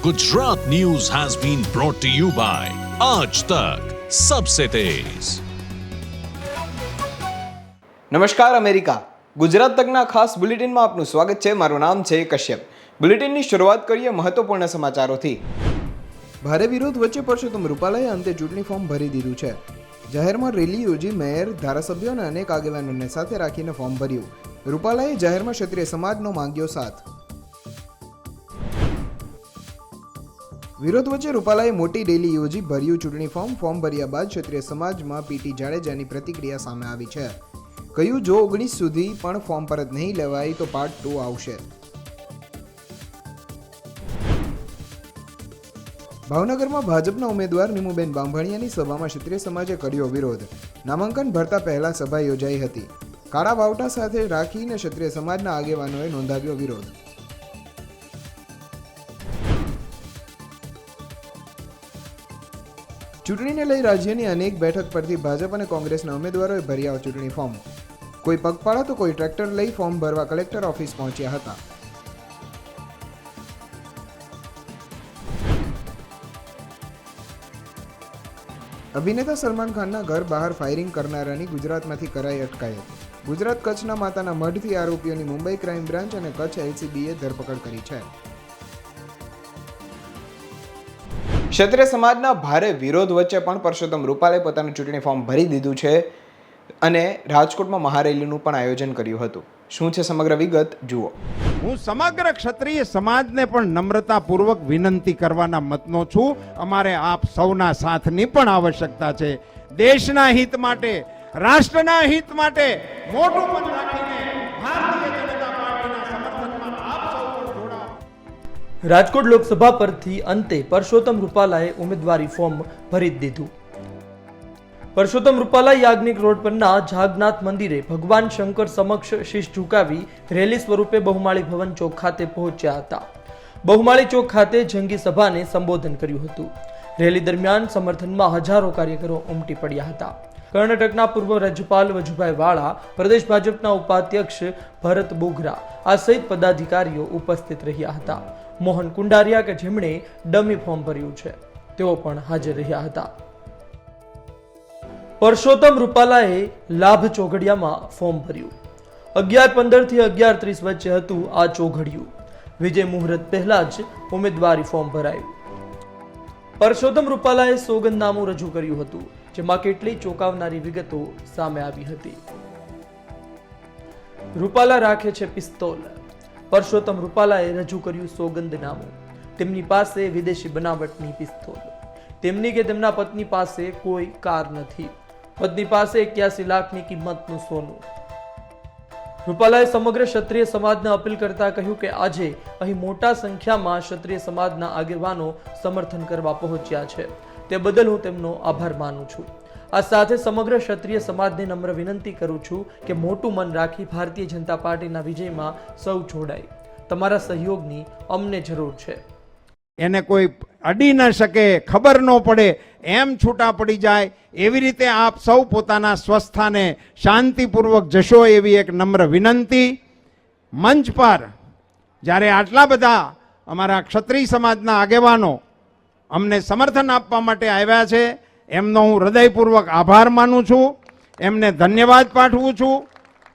Gujarat news has been brought to you by Aaj Tak सबसे तेज। નમસ્કાર America Gujarat તકના ખાસ બુલેટિનમાં આપનું સ્વાગત છે। મારું નામ છે કશ્યપ। બુલેટિનની શરૂઆત કરીએ મહત્વપૂર્ણ સમાચારોથી। ભારે વિરોધ વચ્ચે પરસોત્તમ રૂપાલાએ અંતે ચૂંટણી ફોર્મ ભરી દીધું છે। જાહેરમાં રેલી યોજી મેયર, ધારાસભ્યો અને અનેક આગેવાનોને સાથે રાખીને ફોર્મ ભર્યું। રૂપાલાએ જાહેરમાં ક્ષત્રિય સમાજનો માંગ્યો સાથ। વિરોધ વચ્ચે રૂપાલાએ મોટી રેલી યોજી ભર્યું ચૂંટણી ફોર્મ। ફોર્મ ભર્યા બાદ ક્ષત્રિય સમાજમાં પીટી જાડેજાની પ્રતિક્રિયા સામે આવી છે। કહ્યું, જો 19 સુધી પણ ફોર્મ પરત નહીં લેવાય તો પાર્ટ 2 આવશે। ભાવનગરમાં ભાજપના ઉમેદવાર નીમુબેન બાંભણિયાની સભામાં ક્ષત્રિય સમાજે કર્યો વિરોધ। નામાંકન ભરતા પહેલા સભા યોજાઈ હતી। કાળા વાવટા સાથે રાખીને ક્ષત્રિય સમાજના આગેવાનોએ નોંધાવ્યો વિરોધ। ચૂંટણીને લઈ રાજ્યની અનેક બેઠક પરથી ભાજપ અને કોંગ્રેસના ઉમેદવારોએ ભર્યા ચૂંટણી ફોર્મ। કોઈ પગપાળા તો કોઈ ટ્રેક્ટર લઈ ફોર્મ ભરવા કલેક્ટર ઓફિસ પહોંચ્યા હતા। અભિનેતા સલમાન ખાનના ઘર બહાર ફાયરિંગ કરનારાની ગુજરાતમાંથી કરાઈ અટકાયત। ગુજરાત કચ્છના માતાના મઢથી આરોપીઓની મુંબઈ ક્રાઇમ બ્રાન્ચ અને કચ્છ એલસીબીએ ધરપકડ કરી છે। ક્ષત્રિય સમાજના ભારે વિરોધ વચ્ચે પણ પરસોત્તમ રૂપાલાએ પોતાનું ચૂંટણી ફોર્મ ભરી દીધું છે અને રાજકોટમાં મહારેલીનું પણ આયોજન કર્યું હતું। શું છે સમગ્ર વિગત જુઓ। હું સમગ્ર ક્ષત્રિય સમાજને પણ નમ્રતાપૂર્વક વિનંતી કરવાના મતનો છું। અમારે આપ સૌના સાથની પણ આવશ્યકતા છે। દેશના હિત માટે, રાષ્ટ્રના હિત માટે મોટું મન રાખીને ભારતીય જનતા પાર્ટીના સમર્થનમાં આપ સૌ પણ જોડાઓ। રાજકોટ લોકસભા પરથી અંતે પરસોત્તમ રૂપાલાએ ઉમેદવારી ફોર્મ ભરી દીધું। પરસોત્તમ રૂપાલા યાજ્ઞિક રોડ પરના જાગનાથ મંદિરે ભગવાન શંકર સમક્ષ શીશ ઝુકાવી રેલી સ્વરૂપે બહુમાળી ભવન ચોક ખાતે પહોંચ્યા હતા। બહુમાળી ચોક ખાતે જંગી સભાને સંબોધન કર્યું હતું। રેલી દરમિયાન સમર્થનમાં હજારો કાર્યકરો ઉમટી પડ્યા હતા। કર્ણાટકના પૂર્વ રાજ્યપાલ વજુભાઈ વાળા, પ્રદેશ ભાજપના ઉપાધ્યક્ષ ભરત બોઘરા આ સહિત પદાધિકારીઓ ઉપસ્થિત રહ્યા હતા। મોહન કુંડારિયા કે જેમણે ડમી ફોર્મ ભર્યું છે તેઓ પણ હાજર રહ્યા હતા। પરસોત્તમ રૂપાલાએ લાભ ચોઘડિયામાં ફોર્મ ભર્યું। 11:15 થી 11:30 વચ્ચે હતું આ ચોઘડિયું। વિજય મુહૂર્ત પહેલા જ ઉમેદવારી ફોર્મ ભરાયું। પરસોત્તમ રૂપાલાએ સોગંદનામું રજૂ કર્યું હતું, જેમાં કેટલી ચોંકાવનારી વિગતો સામે આવી હતી। રૂપાલા રાખે છે પિસ્તોલ। પરસોત્તમ રૂપાલાએ રજૂ કર્યું સોગંદનામું। તેમની પાસે વિદેશી બનાવટની પિસ્તોલ। તેમની કે તેમના પત્ની પાસે કોઈ કાર નથી। પત્ની પાસે 81 લાખની કિંમતનું સોનું। રૂપાલાએ સમગ્ર ક્ષત્રિય સમાજને અપીલ કરતા કહ્યું કે આજે અહીં મોટા સંખ્યામાં ક્ષત્રિય સમાજના આગેવાનો સમર્થન કરવા પહોંચ્યા છે, તે બદલ હું તેમનો આભાર માનું છું। આ સાથે સમગ્ર ક્ષત્રિય સમાજને નમ્ર વિનંતી કરું છું કે મોટું મન રાખી ભારતીય જનતા પાર્ટીના વિજયમાં સૌ જોડાય। તમારા સહયોગની અમને જરૂર છે। એને કોઈ અડી ન શકે, ખબર ન પડે, એમ છૂટા પડી જાય એવી રીતે આપ સૌ પોતાના સ્વસ્થાને શાંતિપૂર્વક જશો એવી એક નમ્ર વિનંતી। મંચ પર જ્યારે આટલા બધા અમારા ક્ષત્રિય સમાજના આગેવાનો અમને સમર્થન આપવા માટે આવ્યા છે, એમનો હું હૃદયપૂર્વક આભાર માનું છું, એમને ધન્યવાદ પાઠવું છું।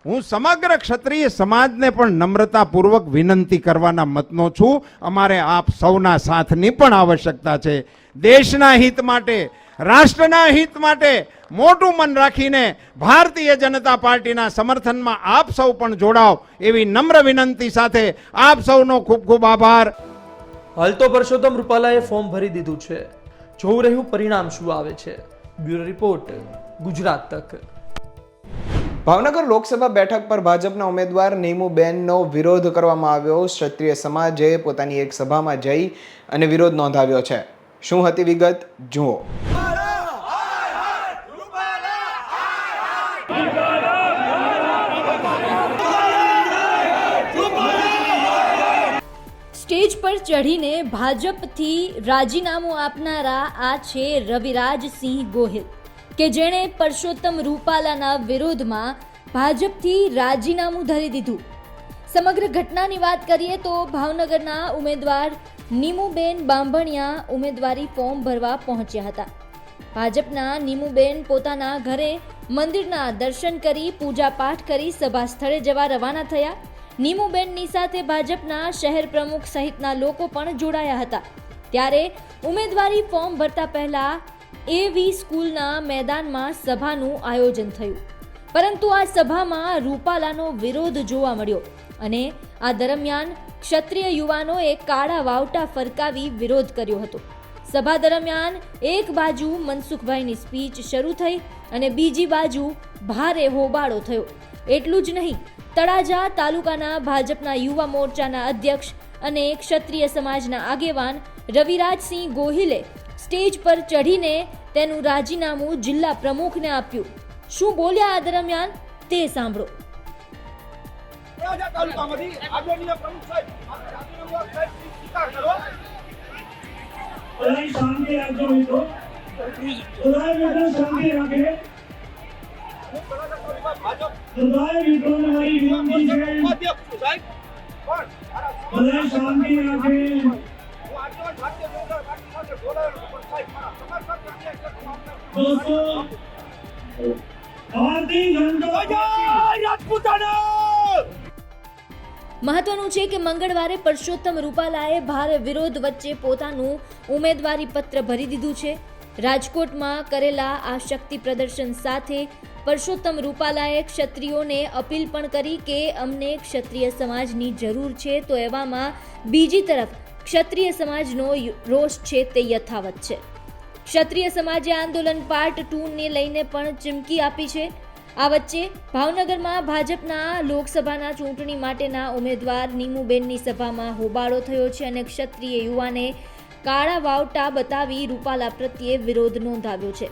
હું સમગ્ર ક્ષત્રિય સમાજને પણ નમ્રતાપૂર્વક વિનંતી કરવાના મતનો છું। અમારે આપ સૌના સાથની પણ આવશ્યકતા છે। દેશના હિત માટે, રાષ્ટ્રના હિત માટે મોટું મન રાખીને ભારતીય જનતા પાર્ટીના સમર્થનમાં આપ સૌ પણ જોડાઓ એવી નમ્ર વિનંતી સાથે આપ સૌનો ખૂબ ખૂબ આભાર। હાલ તો પરસોત્તમ રૂપાલાએ ફોર્મ ભરી દીધું છે। જોવું રહ્યું પરિણામ શું આવે છે। બ્યુરો રિપોર્ટ, ગુજરાત તક। ભાવનગર લોકસભા બેઠક પર ભાજપના ઉમેદવાર નીમુબેનનો વિરોધ કરવામાં આવ્યો। ક્ષત્રિય સમાજે પોતાની એક સભામાં જઈ અને વિરોધ નોંધાવ્યો છે। શું હતી વિગત જુઓ। સ્ટેજ પર ચઢીને ભાજપથી રાજીનામું આપનારા આ છે રવિરાજસિંહ ગોહિલ, કે જેણે પરસોત્તમ રૂપાલાના વિરોધમાં ભાજપથી રાજીનામું ધરી દીધું। સમગ્ર ઘટનાની વાત કરીએ તો ભાવનગરના ઉમેદવાર નીમુબેન બાંભણિયા ઉમેદવારી ફોર્મ ભરવા પહોંચ્યા હતા. ભાજપના નીમુબેન પોતાના ઘરે મંદિરના દર્શન કરી પૂજાપાઠ કરી સભા સ્થળે જવા રવાના થયા. નીમુબેનની સાથે ભાજપના શહેર પ્રમુખ સહિતના લોકો પણ જોડાયા હતા. ત્યારે ઉમેદવારી ફોર્મ ભરતા પહેલા એવી સ્કૂલના મેદાનમાં સભાનું આયોજન થયું, પરંતુ આ સભામાં રૂપાલાનો વિરોધ જોવા મળ્યો અને આ દરમિયાન ક્ષત્રિય યુવાનોએ કાળા વાવટા ફરકાવી વિરોધ કર્યો હતો. સભા દરમિયાન એક બાજુ મનસુખભાઈની સ્પીચ શરૂ થઈ અને બીજી બાજુ ભારે હોબાળો થયો. એટલું જ નહીં, તળાજા તાલુકાના ભાજપના યુવા મોરચાના અધ્યક્ષ અને ક્ષત્રિય સમાજના આગેવાન રવિરાજસિંહ ગોહિલે સ્ટેજ પર ચઢીને તેનું રાજીનામું જિલ્લા પ્રમુખને આપ્યું. શું બોલ્યા આ દરમિયાન તે સાંભળો. શાંતિ રાખજો મિત્રો, શાંતિ રાખે. મારી વિનંતી છે, બધા શાંતિ રાખે. દોસ્તો, ભારતીય જનતા મહત્વનું છે કે મંગળવારે પરસોત્તમ રૂપાલાએ ભારે વિરોધ વચ્ચે પોતાનું ઉમેદવારી પત્ર ભરી દીધું છે. રાજકોટમાં કરેલા આ શક્તિ પ્રદર્શન સાથે પરસોત્તમ રૂપાલાએ ક્ષત્રિયોને અપીલ પણ કરી કે અમને ક્ષત્રિય સમાજની જરૂર છે. તો એવામાં બીજી તરફ ક્ષત્રિય સમાજનો રોષ છે તે યથાવત છે. ક્ષત્રિય સમાજે આંદોલન પાર્ટ 2 ને લઈને પણ ચીમકી આપી છે. આ વચ્ચે ભાવનગરમાં ભાજપના લોકસભાના ચૂંટણી માટેના ઉમેદવાર નીમુબેનની સભામાં હોબાળો થયો છે અને ક્ષત્રિય યુવાને કાળા વાવટા બતાવી રૂપાલા પ્રત્યે વિરોધ નોંધાવ્યો છે.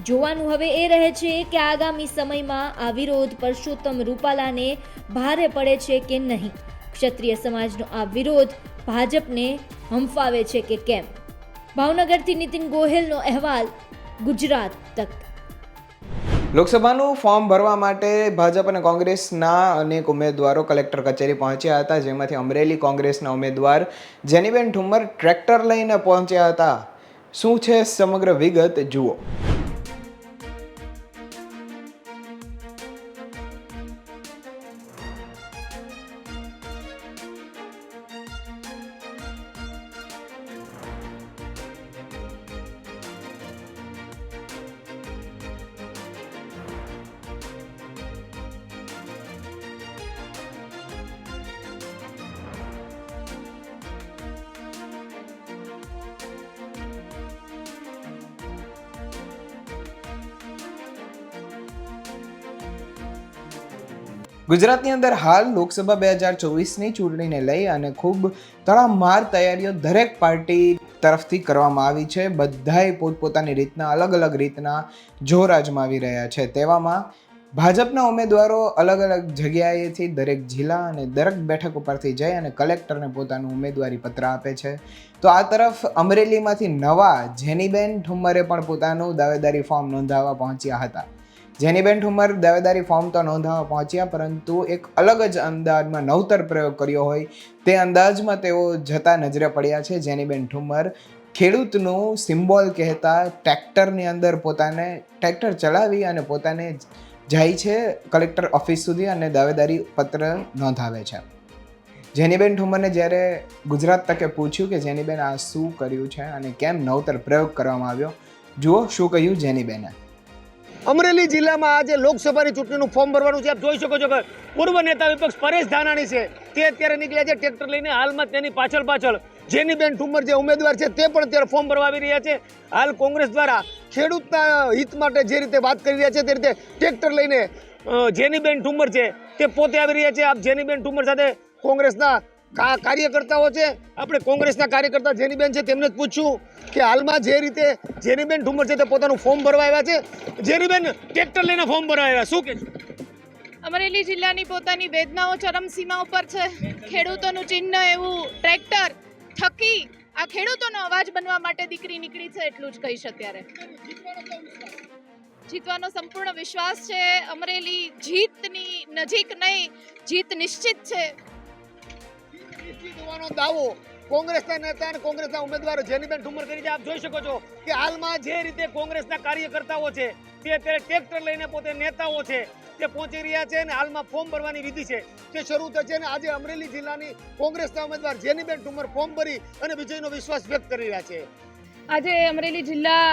જોવાનું હવે એ રહે છે કે આગામી સમયમાં આ વિરોધ પરસોત્તમ રૂપાલાને ભારે પડે છે કે નહીં. ક્ષત્રિય સમાજનો આ વિરોધ ભાજપને હંફાવે છે કે કેમ. ભાવનગરથી નીતિન ગોહિલનો અહેવાલ, ગુજરાત તક. લોકસભાનું ફોર્મ ભરવા માટે ભાજપ અને કોંગ્રેસના અનેક ઉમેદવારો કલેક્ટર કચેરી પહોંચ્યા હતા, જેમાંથી અમરેલી કોંગ્રેસના ઉમેદવાર જેનીબેન ઠુમ્મર ટ્રેક્ટર લઈને પહોંચ્યા હતા. શું છે સમગ્ર વિગત જુઓ. ગુજરાતની અંદર હાલ લોકસભા 2024ની ચૂંટણીને લઈ અને ખૂબ તડામાર તૈયારીઓ દરેક પાર્ટી તરફથી કરવામાં આવી છે. બધાએ પોતપોતાની રીતના અલગ અલગ રીતના જોર અજમાવી રહ્યા છે. તેવામાં ભાજપના ઉમેદવારો અલગ અલગ જગ્યાએથી દરેક જિલ્લા અને દરેક બેઠક ઉપરથી જઈ અને કલેક્ટરને પોતાનું ઉમેદવારી પત્ર આપે છે. તો આ તરફ અમરેલીમાંથી નવા જેનીબેન ઠુમ્મરે પણ પોતાનું દાવેદારી ફોર્મ નોંધાવવા પહોંચ્યા હતા. જેનીબેન ઠુમ્મર દાવેદારી ફોર્મ તો નોંધાવવા પહોંચ્યા, પરંતુ એક અલગ જ અંદાજમાં નવતર પ્રયોગ કર્યો હોય તે અંદાજમાં તેઓ જતા નજરે પડ્યા છે. જેનીબેન ઠુમ્મર ખેડૂતનું સિમ્બોલ કહેતા ટ્રેક્ટરની અંદર પોતાને ટ્રેક્ટર ચલાવી અને પોતાને જાય છે કલેક્ટર ઓફિસ સુધી અને દાવેદારી પત્ર નોંધાવે છે. જેનીબેન ઠુમ્મરને જ્યારે ગુજરાત તકે પૂછ્યું કે જેનીબેન આ શું કર્યું છે અને કેમ નવતર પ્રયોગ કરવામાં આવ્યો, જુઓ શું કહ્યું જેનીબેને. અમરેલી જિલ્લામાં આજે લોકસભાની ચૂંટણીનું ફોર્મ ભરવાનું છે. આપ જોઈ શકો છો કે પૂર્વ નેતા વિપક્ષ પરેશ ધાનાણી છે તે અત્યારે નીકળ્યા છે ટ્રેક્ટર લઈને. હાલમાં તેની પાછળ જેનીબેન ઠુમ્મર જે ઉમેદવાર છે તે પણ અત્યારે ફોર્મ ભરવા આવી રહ્યા છે. હાલ કોંગ્રેસ દ્વારા ખેડૂતના હિત માટે જે રીતે વાત કરી રહ્યા છે તે રીતે ટ્રેક્ટર લઈને જેનીબેન ઠુમ્મર છે તે પોતે આવી રહ્યા છે. આપ જેનીબેન ઠુમ્મર સાથે કોંગ્રેસના કાર્યકર્તાઓ છે, આપણે કોંગ્રેસના કાર્યકર્તા જેનીબેન છે તેમને જ પૂછ્યું કે હાલમાં જે રીતે જેનીબેન ઠુમ્મર છે તે પોતાનું ફોર્મ ભરવા આવ્યા છે. જેનીબેન ટ્રેક્ટર લઈને ફોર્મ ભરવા આવ્યા, શું કે અમરેલી જિલ્લાની પોતાની વેદનાઓ ચરમસીમા ઉપર છે. ખેડૂતોનું ચિહ્ન એવું ટ્રેક્ટર થકી આ ખેડૂતોનો અવાજ બનવા માટે દીકરી નીકળી છે, એટલું જ કહીશ. અત્યારે જીતવાનો સંપૂર્ણ વિશ્વાસ છે. અમરેલી જીતની નજીક નહીં, જીત નિશ્ચિત છે. દાવો કોંગ્રેસના નેતા અને કોંગ્રેસના ઉમેદવાર જેનીબેન ઠુમ્મર કરી આપ જોઈ શકો છો કે હાલમાં જે રીતે કોંગ્રેસના કાર્યકર્તાઓ છે તે અત્યારે ટ્રેક્ટર લઈને પોતે નેતાઓ છે તે પહોંચી રહ્યા છે અને હાલમાં ફોર્મ ભરવાની વિધિ છે તે શરૂ થઈ છે અને આજે અમરેલી જિલ્લાની કોંગ્રેસના ઉમેદવાર જેનીબેન ઠુમ્મર ફોર્મ ભરી અને વિજયનો વિશ્વાસ વ્યક્ત કરી રહ્યા છે. આજે અમરેલી જિલ્લા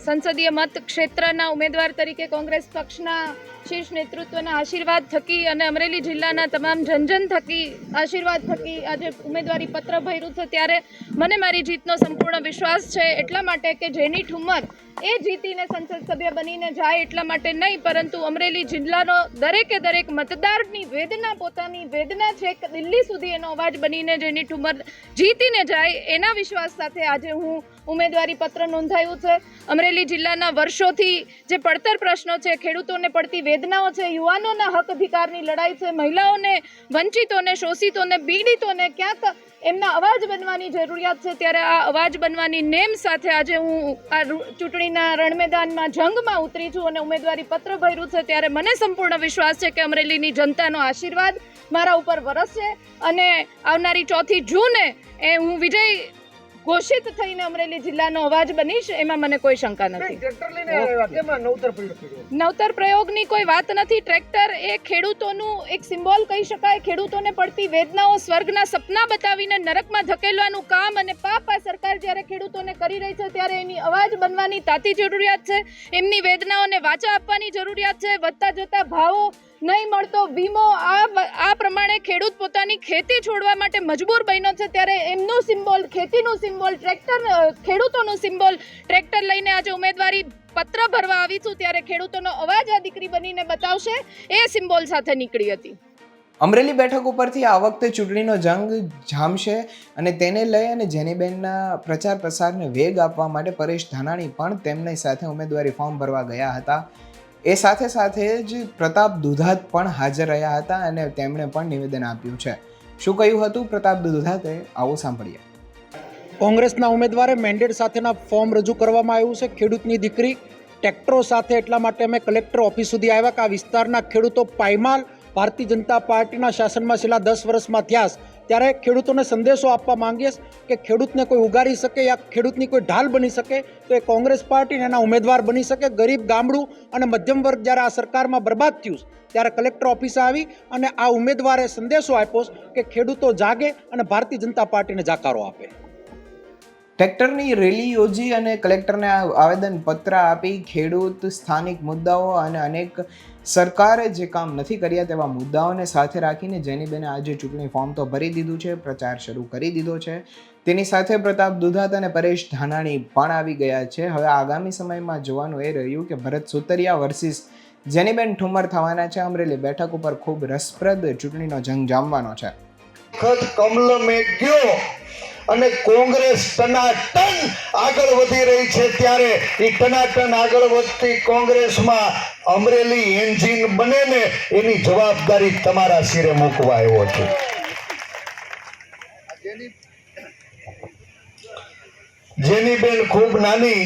સંસદીય મત ક્ષેત્રના ઉમેદવાર તરીકે કોંગ્રેસ પક્ષના શીર્ષ નેતૃત્વના આશીર્વાદ થકી અને અમરેલી જિલ્લાના તમામ જનજન થકી આશીર્વાદ થકી આજે ઉમેદવારી પત્ર ભર્યું છે ત્યારે મને મારી જીતનો સંપૂર્ણ વિશ્વાસ છે. એટલા માટે કે જેની ઠુમ્મર એ જીતીને સંસદ સભ્ય બનીને જાય એટલા માટે નહીં, પરંતુ અમરેલી જિલ્લાનો દરેકે દરેક મતદારની વેદના, પોતાની વેદના છે કે દિલ્હી સુધી એનો અવાજ બનીને જેની ઠુમ્મર જીતીને જાય એના વિશ્વાસ સાથે આજે હું ઉમેદવારી પત્ર નોંધાયું છે. અમરેલી જિલ્લાના વર્ષોથી જે પડતર પ્રશ્નો છે, ખેડૂતોને પડતી વેદનાઓ છે, યુવાનોના હક અધિકારની લડાઈ છે, મહિલાઓને, વંચિતોને, શોષિતોને, પીડિતોને ક્યાંક એમના અવાજ બનવાની જરૂરિયાત છે, ત્યારે આ અવાજ બનવાની નેમ સાથે આજે હું આ ચૂંટણીના રણમેદાનમાં જંગમાં ઉતરી છું અને ઉમેદવારી પત્ર ભર્યું છે. ત્યારે મને સંપૂર્ણ વિશ્વાસ છે કે અમરેલીની જનતાનો આશીર્વાદ મારા ઉપર વરસશે અને આવનારી 4 જૂને એ હું વિજય ઘોષિત થઈને અમરેલી જિલ્લાનો અવાજ બનીશ, એમાં મને કોઈ શંકા નથી. નવતર પ્રયોગની કોઈ વાત નથી. ટ્રેક્ટર એ ખેડૂતોનું એક સિમ્બોલ કહી શકાય. ખેડૂતોને પડતી વેદનાઓ સ્વર્ગના સપના બતાવીને નરકમાં ધકેલવાનું કામ અને પાપ આ સરકાર જ્યારે ખેડૂતોને કરી રહી છે ત્યારે એની અવાજ બનવાની તાતી જરૂરિયાત છે. એમની વેદનાઓને વાચા આપવાની જરૂરિયાત છે. વધતા જતા ભાવો, નહીં મળતો વીમો, આ પ્રમાણે ખેડૂત પોતાની ખેતી છોડવા માટે મજબૂર બન્યો છે ત્યારે એમનું સિમ્બોલ, ખેતીનું સિમ્બોલ, ટ્રેક્ટર, ખેડૂતોનું સિમ્બોલ ટ્રેક્ટર લઈને આજે ઉમેદવારી પત્ર ભરવા આવી છું ત્યારે ખેડૂતોનો અવાજ આ દીકરી બનીને બતાવશે એ સિમ્બોલ સાથે નીકળી હતી. અમરેલી બેઠક ઉપરથી આ વખતે ચૂંટણીનો જંગ જામશે અને તેને લઈ અને જેનીબેનના પ્રચાર પ્રસારને વેગ આપવા માટે પરેશ ધાનાણી પણ તેમની સાથે ઉમેદવારી ફોર્મ ભરવા ગયા હતા. એ સાથે સાથે જ પ્રતાપ દુધાત પણ હાજર રહ્યા હતા અને તેમણે પણ નિવેદન આપ્યું છે. શું કહ્યું હતું પ્રતાપ દુધાતે? આવો સાંભળીએ. કોંગ્રેસના ઉમેદવારે મેન્ડેટ સાથેના ફોર્મ રજૂ કરવામાં આવ્યું છે. ખેડૂતની દીકરી ટ્રેક્ટરો સાથે એટલા માટે અમે કલેક્ટર ઓફિસ સુધી આવ્યા કે આ વિસ્તારના ખેડૂતો પાયમાલ ભારતીય જનતા પાર્ટીના શાસનમાં છેલ્લા 10 વર્ષમાં થયા, ત્યારે ખેડૂતોને સંદેશો આપવા માંગીએ કે ખેડૂતને કોઈ ઉગારી શકે યા ખેડૂતની કોઈ ઢાલ બની શકે તો એ કોંગ્રેસ પાર્ટી એના ઉમેદવાર બની શકે. ગરીબ, ગામડું અને મધ્યમ વર્ગ જ્યારે આ સરકારમાં બરબાદ થયું ત્યારે કલેક્ટર ઓફિસે આવી અને આ ઉમેદવારે સંદેશો આપ્યો કે ખેડૂતો જાગે અને ભારતીય જનતા પાર્ટીને જાકારો આપે. ટ્રેક્ટરની રેલી યોજી અને કલેક્ટરને આવેદન પત્ર આપી ખેડૂત, સ્થાનિક મુદ્દાઓ અને અનેક સરકારે જે કામ નથી કર્યા તેવા મુદ્દાઓને સાથે રાખીને જેનીબેને આજે ચૂંટણી ફોર્મ તો ભરી દીધું છે, પ્રચાર શરૂ કરી દીધો છે. તેની સાથે પ્રતાપ દુધાત અને પરેશ ધાનાણી પણ આવી ગયા છે. હવે આગામી સમયમાં જોવાનું એ રહ્યું કે ભરત સુતરિયા વર્સિસ જેનીબેન ઠુમ્મર થવાના છે. અમરેલી બેઠક ઉપર ખૂબ રસપ્રદ ચૂંટણીનો જંગ જામવાનો છે. કમલ મેં ગયો અને કોંગ્રેસ ટનાટન આગળ વધી રહી છે ત્યારે એ ટનાટન આગળ વધતી કોંગ્રેસમાં અમરેલી એન્જિન બને ને એની જવાબદારી તમારા શિરે મૂકવા આવ્યો છું. જેની બેન ખૂબ નાની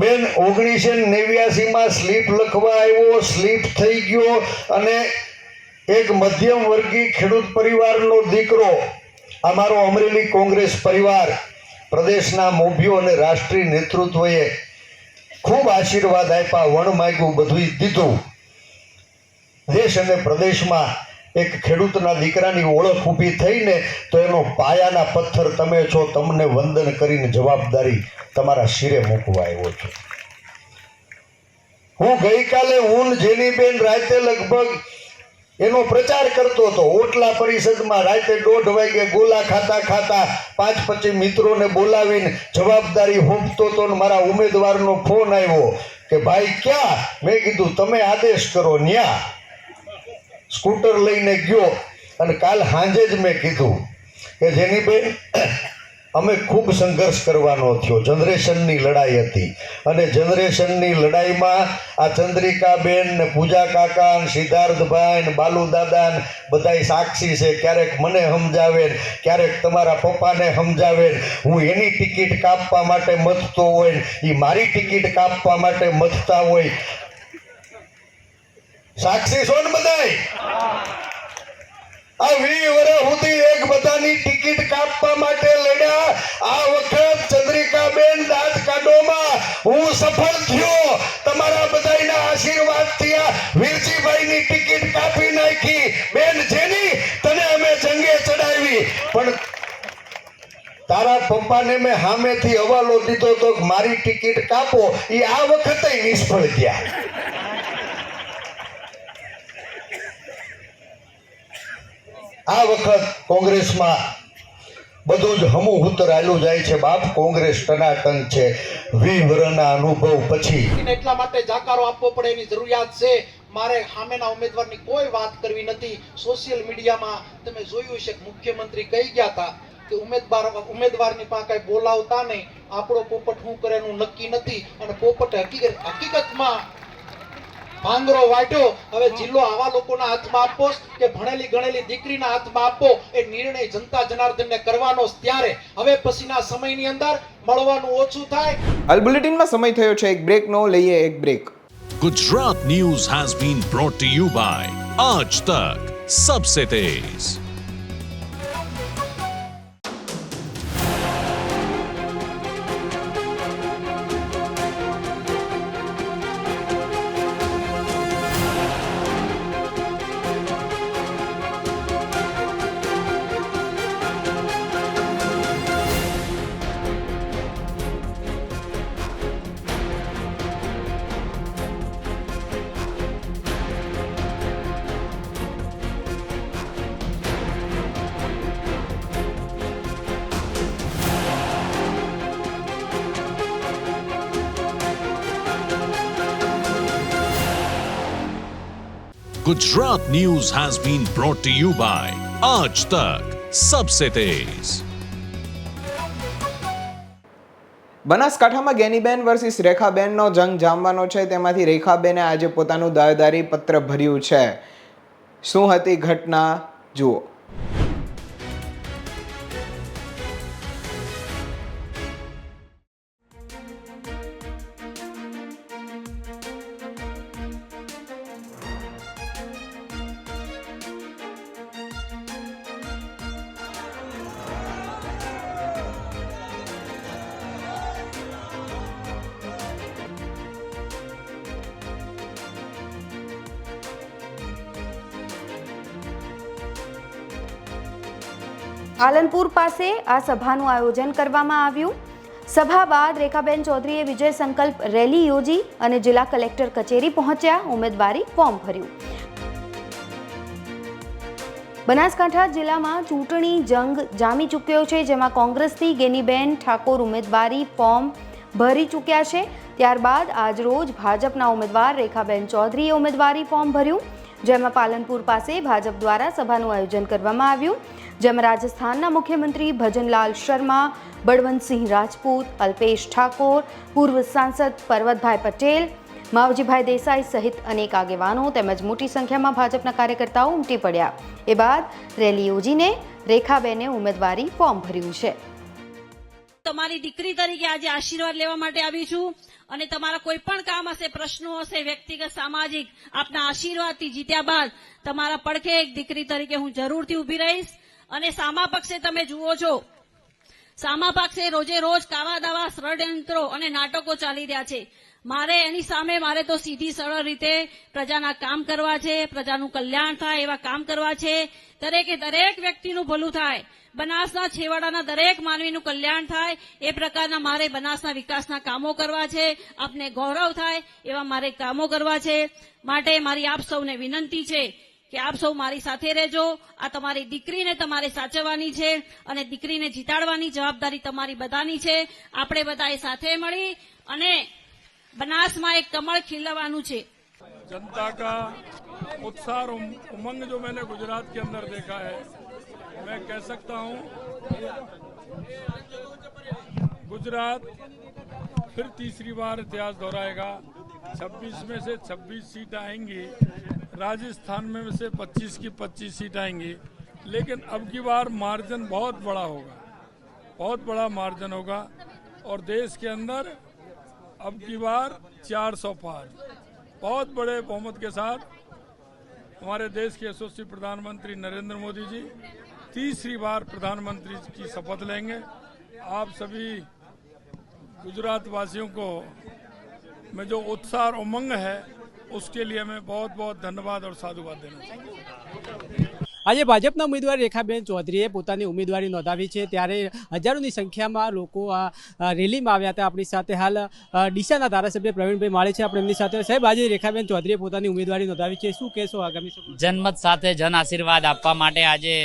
બેન 1989 સ્લીપ લખવા આવ્યો, સ્લીપ થઈ ગયો અને એક મધ્યમ વર્ગીય ખેડૂત પરિવારનો દીકરો અમારો અમરેલી કોંગ્રેસ પરિવાર, પ્રદેશના મોભીઓ અને રાષ્ટ્રીય નેતૃત્વએ ખૂબ આશીર્વાદ આપ્યા, વણ માગ્યું, બધું દીધું. દેશ અને પ્રદેશમાં એક ખેડૂતના દીકરાની ઓળખ ઊભી થઈને તો એનો પાયાના પથ્થર તમે છો. તમને વંદન કરીને જવાબદારી તમારા શિરે મૂકવા આવ્યો છું. હું ગઈકાલે જેનીબેન રાતે લગભગ એનો પ્રચાર કરતો હતો. ઓટલા પરિષદમાં રાતે 1:30 વાગે ગોલા ખાતા ખાતા 5-25 મિત્રોને બોલાવીને જવાબદારી હોંપતો હતો ને મારા ઉમેદવારનો ફોન આવ્યો કે ભાઈ ક્યાં? મેં કીધું તમે આદેશ કરો. ન્યા સ્કૂટર લઈને ગયો અને કાલ સાંજે જ મેં કીધું કે જેનીબેન અમે ખૂબ સંઘર્ષ કરવાનો થયો. જનરેશનની લડાઈ હતી અને જનરેશનની લડાઈમાં આ ચંદ્રિકાબેન ને પૂજા કાકા ને સિદ્ધાર્થભાઈ ને બાલુ દાદા ને બધાય સાક્ષી છે. ક્યારેક મને સમજાવે ને ક્યારેક તમારા પપ્પાને સમજાવે. હું એની ટિકિટ કાપવા માટે મથતો હોય ને એ મારી ટિકિટ કાપવા માટે મથતા હોય. સાક્ષી છો ને બધાય? આ 20 વર્ષ સુધી એક બધાની ટિકિટ કાપવા માટે લડ્યા. આ વખત ચંદ્રિકાબેન દાંત કાઢોમાં હું સફળ થયો. તમારા બધાના આશીર્વાદથી આ વીરજીભાઈની ટિકિટ કાપી નાખી. બેન જેની તને અમે જંગે ચડાવી, પણ તારા પપ્પાને મેં સામેથી હવાલો દીધો તો મારી ટિકિટ કાપો, એ આ વખતે નિષ્ફળ ગયા. આ વખત કોંગ્રેસમાં બધું જ હમું ઉતરાયેલું જાય છે. બાપ કોંગ્રેસ ટનાટન છે. 20 વર્ષના અનુભવ પછી એટલા માટે જાકારો આપવો પડે એની જરૂરિયાત છે. મારે સામેના ઉમેદવારની કોઈ વાત કરવી નથી. સોશિયલ મીડિયામાં તમે જોયું છે કે મુખ્યમંત્રી કહી ગયા હતા કે ઉમેદવારની પાસે કઈ બોલાવતા નહીં, આપણો પોપટ શું કરે એનું નક્કી નથી. અને પોપટે હકીકતમાં ભાંગરો વાટ્યો. હવે જિલ્લો આવા લોકોના હાથમાં આપો કે ભણેલી ગણેલી દીકરીના હાથમાં આપો, એ નિર્ણય જનતા જનાર્દનને કરવાનો ત્યારે. હવે પછીના સમયની અંદર મળવાનું ઓછું થાય. હાલ બુલેટિનમાં સમય થયો છે એક બ્રેકનો. લઈએ એક break. Gujarat News has been brought to you by Aaj Tak Sabse Tez. Gujarat News has been brought to you by Aaj Tak Sabse Tez. બનાસકાંઠામાં ગેનીબેન વર્સિસ રેખાબેનનો જંગ જામવાનો છે. તેમાંથી રેખાબેને આજે પોતાનું દાવેદારી પત્ર ભર્યું છે. શું હતી ઘટના જુઓ. પાલનપુર પાસે આ સભાનું આયોજન કરવામાં આવ્યું. સભા બાદ રેખાબેન ચૌધરીએ વિજય સંકલ્પ રેલી યોજી અને જિલ્લા કલેક્ટર કચેરી પહોંચ્યા. ઉમેદવારી ફોર્મ ભર્યું. બનાસકાંઠા જિલ્લામાં ચૂંટણી જંગ જામી ચૂક્યો છે, જેમાં કોંગ્રેસથી ગેનીબેન ઠાકોર ઉમેદવારી ફોર્મ ભરી ચૂક્યા છે. ત્યારબાદ આજરોજ ભાજપના ઉમેદવાર રેખાબેન ચૌધરીએ ઉમેદવારી ફોર્મ ભર્યું, જેમાં પાલનપુર પાસે ભાજપ દ્વારા સભાનું આયોજન કરવામાં આવ્યું, જેમાં રાજસ્થાનના મુખ્યમંત્રી ભજનલાલ શર્મા, બળવંતસિંહ રાજપૂત, અલ્પેશ ઠાકોર, પૂર્વ સાંસદ પર્વતભાઈ પટેલ, માવજીભાઈ દેસાઈ સહિત અનેક આગેવાનો તેમજ મોટી સંખ્યામાં ભાજપના કાર્યકર્તાઓ ઉમટી પડ્યા. એ બાદ રેલી યોજીને રેખાબેને ઉમેદવારી ફોર્મ ભર્યું છે. તમારી દીકરી તરીકે આજે આશીર્વાદ લેવા માટે આવી છું અને તમારા કોઈ પણ કામ હશે, પ્રશ્નો હશે, વ્યક્તિગત સામાજિક, આપના આશીર્વાદથી જીત્યા બાદ તમારા પડખે એક દીકરી તરીકે હું જરૂરથી ઊભી રહીશ. અને સામા પક્ષે તમે જુઓ છો, સામા પક્ષે રોજે રોજ કાવા દાવા, ષડયંત્રો અને નાટકો ચાલી રહ્યા છે. મારે એની સામે તો સીધી સરળ રીતે પ્રજાના કામ કરવા છે, પ્રજાનું કલ્યાણ થાય એવા કામ કરવા છે. દરેકે દરેક વ્યક્તિનું ભલું થાય, બનાસના છેવાડાના દરેક માનવીનું કલ્યાણ થાય એ પ્રકારના મારે બનાસના વિકાસના કામો કરવા છે. આપને ગૌરવ થાય એવા મારે કામો કરવા છે. માટે મારી આપ સૌને વિનંતી છે કે આપ સૌ મારી સાથે રહેજો. આ તમારી દીકરીને તમારે સાચવવાની છે અને દીકરીને જીતાડવાની જવાબદારી તમારી બધાની છે. આપણે બધાએ સાથે મળી અને बनास में एक कमल खिलवानु छे। जनता का उत्साह और उमंग जो मैंने गुजरात के अंदर देखा है, मैं कह सकता हूं गुजरात फिर तीसरी बार इतिहास दोहराएगा। 26 में से 26 सीट आएंगी, राजस्थान में से 25 की 25 सीट आएंगी, लेकिन अब की बार मार्जिन बहुत बड़ा होगा, बहुत बड़ा मार्जिन होगा और देश के अंदर अब की बार 400 पार बहुत बड़े बहुमत के साथ हमारे देश के यशस्वी प्रधानमंत्री नरेंद्र मोदी जी तीसरी बार प्रधानमंत्री की शपथ लेंगे। आप सभी गुजरात वासियों को में जो उत्साह और उमंग है उसके लिए मैं बहुत बहुत धन्यवाद और साधुवाद देना चाहूँगा। આજે ભાજપના ઉમેદવાર રેખાબેન ચૌધરીએ પોતાની ઉમેદવારી નોંધાવી છે, ત્યારે હજારોની સંખ્યામાં લોકો આ રેલીમાં આવ્યા હતા. આપણી સાથે હાલ ડીસાના ધારાસભ્ય પ્રવીણભાઈ માળી છે, આપણે એમની સાથે. સાહેબ, આજે રેખાબેન ચૌધરીએ પોતાની ઉમેદવારી નોંધાવી છે, શું કહેશો આગામી સમય? જનમત સાથે જન આશીર્વાદ આપવા માટે આજે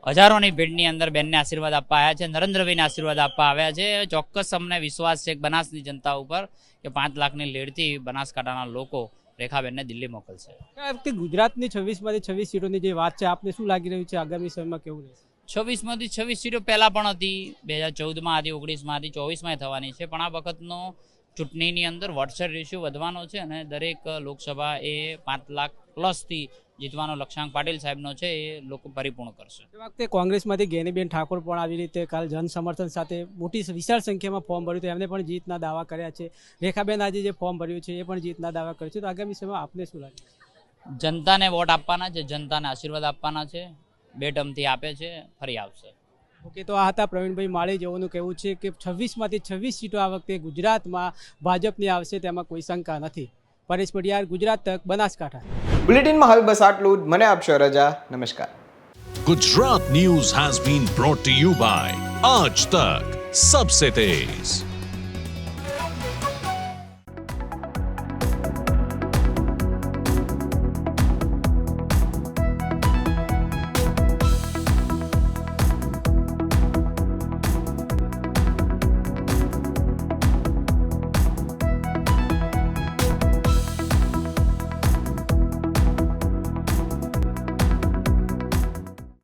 હજારોની ભીડની અંદર બેનને આશીર્વાદ આપવા આવ્યા છે, નરેન્દ્રભાઈને આશીર્વાદ આપવા આવ્યા છે. ચોક્કસ અમને વિશ્વાસ છે બનાસની જનતા ઉપર કે 5 લાખની લીડથી બનાસકાંઠાના લોકો રેખાબેનને દિલ્હી મોકલશે. આ વખતે ગુજરાતની 26માંથી 26 સીટોની જે વાત છે, આપને શું લાગી રહ્યું છે આગામી સમયમાં કેવું રહેશે? 26માંથી 26 સીટો પહેલાં પણ હતી, 2014માં હતી, 19માં હતી, 24માં થવાની છે. પણ આ વખતનો ચૂંટણીની અંદર વોટ્સએપ રેશિયો વધવાનો છે અને દરેક લોકસભા એ 5 લાખ પ્લસથી જીતવાનો લક્ષ્યાંક પાટીલ સાહેબનો છે, એ લોકો પરિપૂર્ણ કરશે. એ વખતે કોંગ્રેસમાંથી ગેનીબેન ઠાકોર પણ આવી રીતે કાલ જન સમર્થન સાથે મોટી વિશાળ સંખ્યામાં ફોર્મ ભર્યું હતું, એમને પણ જીતના દાવા કર્યા છે. રેખાબેન આજે જે ફોર્મ ભર્યું છે એ પણ જીતના દાવા કરે છે, તો આગામી સમયમાં આપને શું લાગે? જનતાને વોટ આપવાના છે, જનતાને આશીર્વાદ આપવાના છે, 2 ટર્મથી આપે છે, ફરી આવશે. ઓકે, તો આ હતા પ્રવીણભાઈ માળી. જેઓનું કહેવું છે કે 26માંથી 26 સીટો આ વખતે ગુજરાતમાં ભાજપની આવશે, તેમાં કોઈ શંકા નથી. પરેશ પડિયાર, ગુજરાત તક, બનાસકાંઠા. બુલેટિનમાં હાલ બસ આટલું જ. મને આપશો રજા. નમસ્કાર. Gujarat News has been brought to you by Aaj Tak, Sabse Tez.